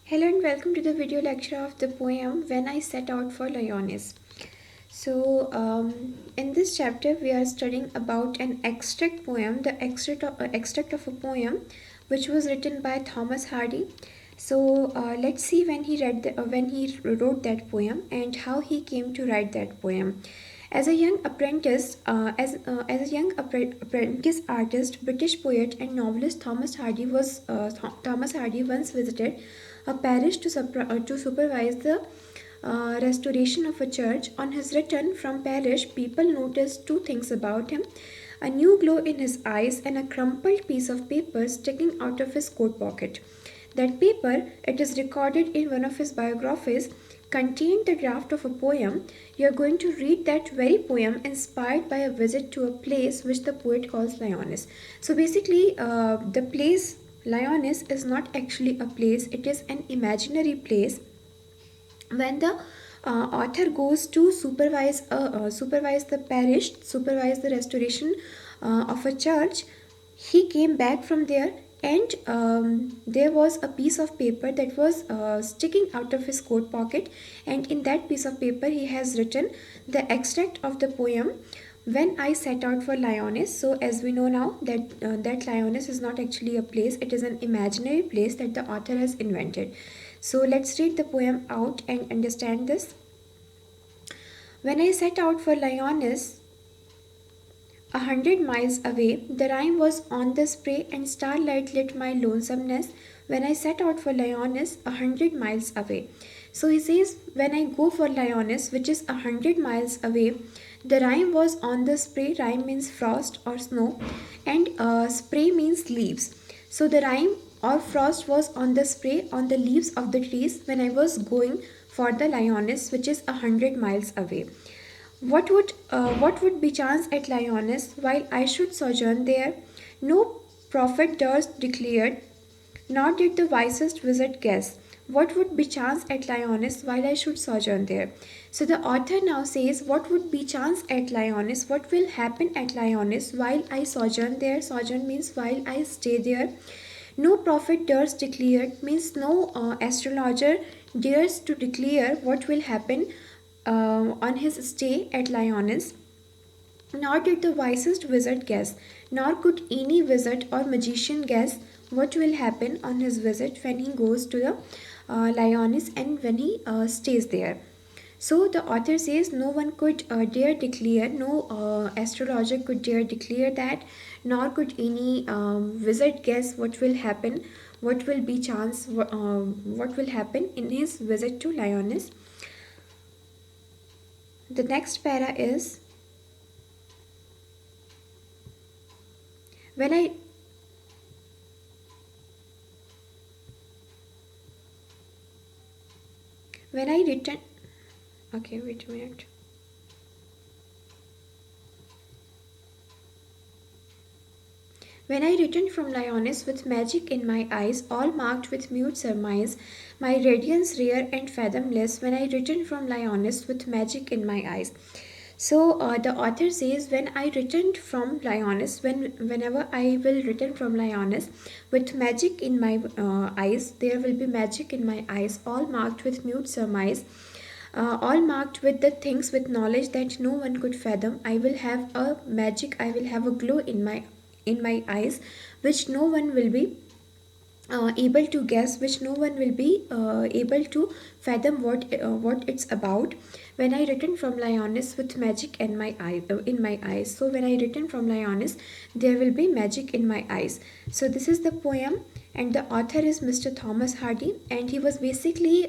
Hello and welcome to the video lecture of the poem When I Set Out for Lyonnesse. In this chapter, we are studying about an extract poem, the extract of a poem which was written by Thomas Hardy. Let's see when he wrote that poem and how he came to write that poem. As a young apprentice artist, British poet and novelist Thomas Hardy once visited a parish to supervise the restoration of a church. On his return from parish, people noticed two things about him: a new glow in his eyes and a crumpled piece of paper sticking out of his coat pocket. That paper, it is recorded in one of his biographies, contained the draft of a poem. You are going to read that very poem inspired by a visit to a place which the poet calls Lyonnesse. The place Lyonnesse is not actually a place, it is an imaginary place. When the author goes to supervise the parish, supervise the restoration of a church, he came back from there, and there was a piece of paper that was sticking out of his coat pocket, and in that piece of paper he has written the extract of the poem When I Set Out for Lyonnesse. So as we know now that Lyonnesse is not actually a place, it is an imaginary place that the author has invented. So let's read the poem out and understand this. When I set out for Lyonnesse, 100 miles away, the Rhine was on the spray and starlight lit my lonesomeness. When I set out for Lyonnesse, 100 miles away. So he says, when I go for Lyonnesse, which is 100 miles away, the Rhine was on the spray. Rime means frost or snow, and spray means leaves. So the rime or frost was on the spray on the leaves of the trees when I was going for the Lyonnesse, which is 100 miles away. What would be chance at Lyonnesse while I should sojourn there? No prophet durst declared, nor did the wisest wizard guess. What would be chance at Lyonnesse while I should sojourn there? So the author now says, what would be chance at Lyonnesse? What will happen at Lyonnesse while I sojourn there? Sojourn means while I stay there. No prophet dares declare, means no astrologer dares to declare what will happen on his stay at Lyonnesse. Nor did the wisest wizard guess, nor could any wizard or magician guess what will happen on his visit when he goes to the Lyonnesse and when he stays there. So the author says no one could dare declare, no astrologer could dare declare that, nor could any wizard guess what will happen, what will be chance, what will happen in his visit to Lyonnesse. The next para is, when I when I return. Okay, wait a minute. When I returned from Lyonnesse with magic in my eyes, all marked with mute surmise, my radiance rare and fathomless, when I returned from Lyonnesse with magic in my eyes. So the author says, when I returned from Lyonnesse, whenever I will return from Lyonnesse with magic in my eyes, there will be magic in my eyes, all marked with mute surmise, all marked with the things with knowledge that no one could fathom. I will have a magic, I will have a glow in my eyes, which no one will be able to guess, which no one will be able to fathom what it's about. When I return from Lyonnesse with magic in my eyes. So when I return from Lyonnesse, there will be magic in my eyes. So this is the poem, and the author is Mr. Thomas Hardy, and he was basically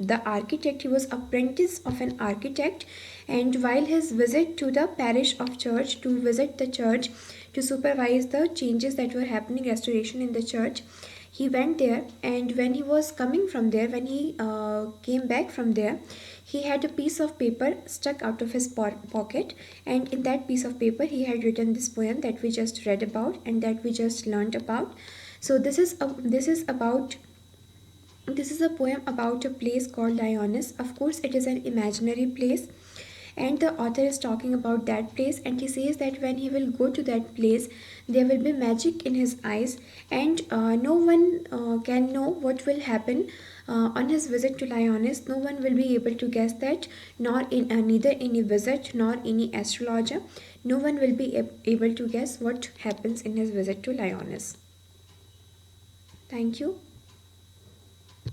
the architect. He was apprentice of an architect, and while his visit to the parish of church, to visit the church to supervise the changes that were happening, restoration in the church, he went there, and when he was coming from there, when he came back from there, he had a piece of paper stuck out of his pocket, and in that piece of paper he had written this poem that we just read about and that we just learned about. So this is a poem about a place called Lyonnesse. Of course, it is an imaginary place, and the author is talking about that place, and he says that when he will go to that place, there will be magic in his eyes, and no one can know what will happen on his visit to Lyonnesse. No one will be able to guess that, nor in neither any visit nor any astrologer. No one will be able to guess what happens in his visit to Lyonnesse. Thank you.